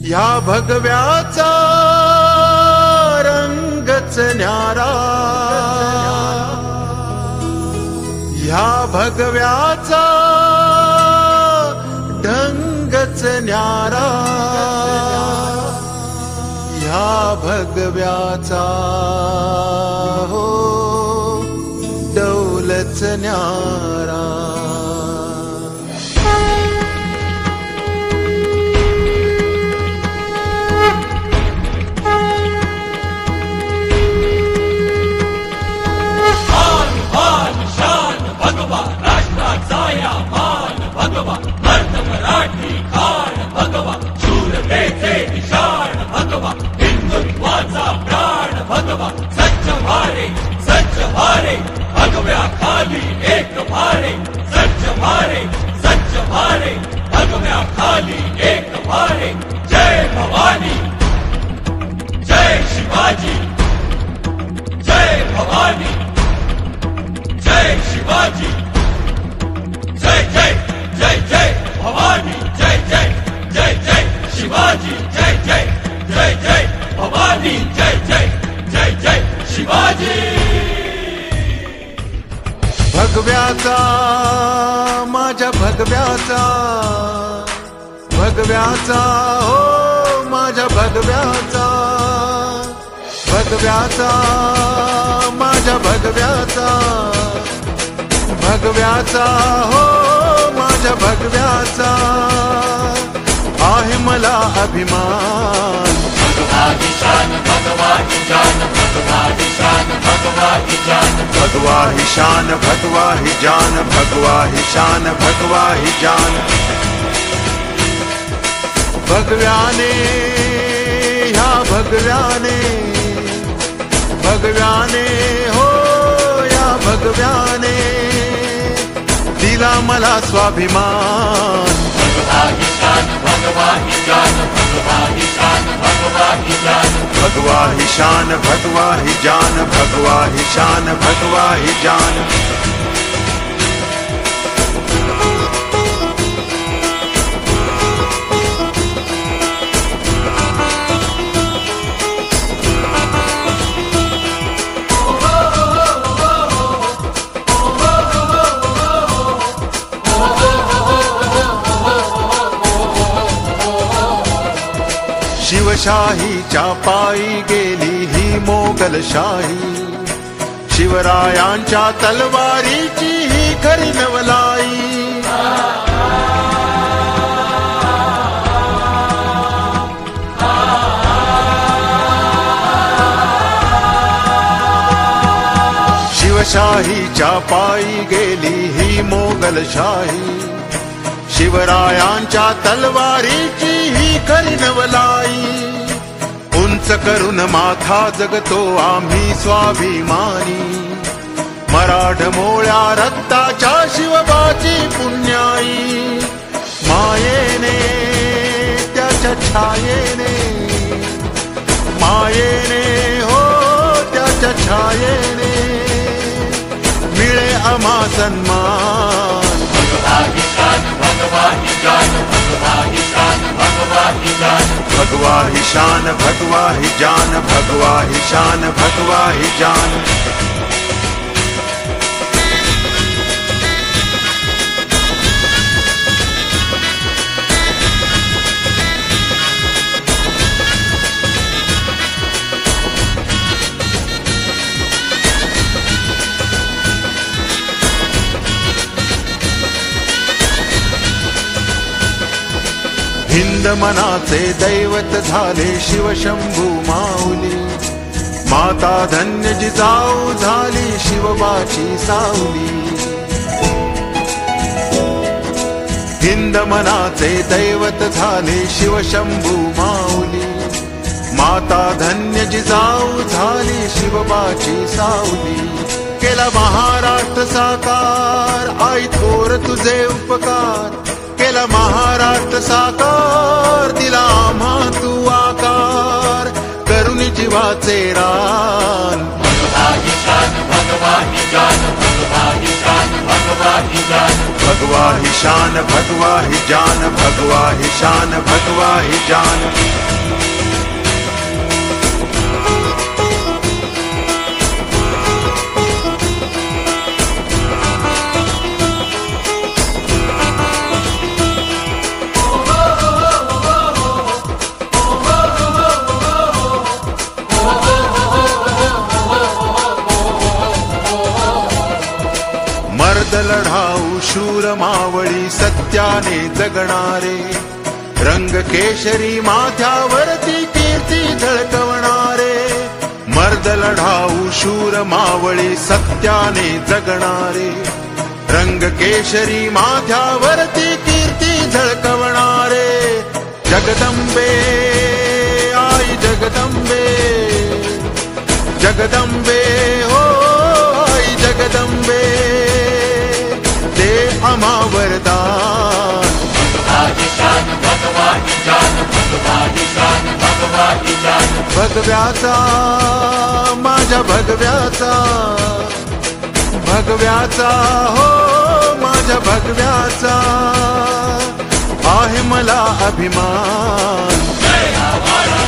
या भगव्याचा रंगच न्यारा, या भगव्याचा ढंगच न्यारा, या भगव्याचा हो डौलच न्यारा. भगव्या खाली एक भारे, सज्ज भारे, सज्ज भारे, भगव्या खाली एक भारे. जय भवानी, जय शिवाजी, जय भवानी, जय शिवाजी, जय जय जय जय भवानी, जय जय जय जय शिवाजी, जय जय जय जय भवानी, जय जय जय जय शिवाजी. भगव्याचा माझ्या भगव्याचा, भगव्याचा हो माझ्या भगव्याचा, भगव्याचा माझ्या भगव्याचा, भगव्याचा हो माझ्या भगव्याचा आहे मला अभिमान. भगवाही शान, भगवाही जान, भगवाही शान, भगवाही जान, भगवाही शान, भगवाही जान, भगवाही शान, भगवाही जान. भगव्याने ह्या भगव्याने, भगव्याने हो या भगव्याने दिला मला स्वाभिमान. भगवाही शान, भगवाही जान, भगवाही शान, भगवाही जान, भगवाही शान, भगवाही जान, भगवाही शान, भगवाही जान. शिवशाहीच्या पायी गेली ही मोगलशाही, शिवरायांच्या तलवारीची ही खरी नवलाई. शिवशाहीच्या पायी गेली ही मोगलशाही, शिवरायांच्या तलवारीची ही खरी नवलाई. उंच करून माथा जगतो आम्ही स्वाभिमानी, मराठमोळ्या रक्ताच्या शिवबाची पुण्याई. मायेने त्याच्या छायेने, मायेने हो त्याच्या छायेने मिळे आम्हा सन्मान. भगवाही शान, भगवाही जान, भगवाही शान, भगवाही जान, भगवाही शान, भगवाही जान, भगवाही शान, भगवाही जान. हिंद मनाचे दैवत झाले शिवशंभू माऊली, माता धन्य जिजाऊ झाली शिवबाची सावली. हिंद मनाचे दैवत झाले शिवशंभू माऊली, माता धन्य जिजाऊ झाली शिवबाची सावली. केला महाराष्ट्र साकार आई थोर तुझे उपकार, केला महाराष्ट्र साकार दिला आम्हा तू आकार, करुणी जीवाचे रान. भगवाही शान, भगवाही जान, भगवाही शान, भगवा ईशान भगवा ही शान भगवा ही जान भगवा ही शान भगवा ही जान मर्द लढाऊ शूर मावळी सत्याने जगणारे रंग केशरी माथ्यावरती कीर्ती झळकवणारे मर्द लढाऊ शूर मावळी सत्याने जगणारे रंग केशरी माथ्यावरती कीर्ती झळकवणारे जगदंबे आई जगदंबे जगदंबे हो आई जगदंबे दे आम्हा वरदान भगवा ईशान भगवा ईशान भगवा ईशान भगवा ईशान भगव्याचा माझ्या भगव्याचा भगव्याचा हो माझ्या भगव्याचा आहे मला अभिमान जय आवाळा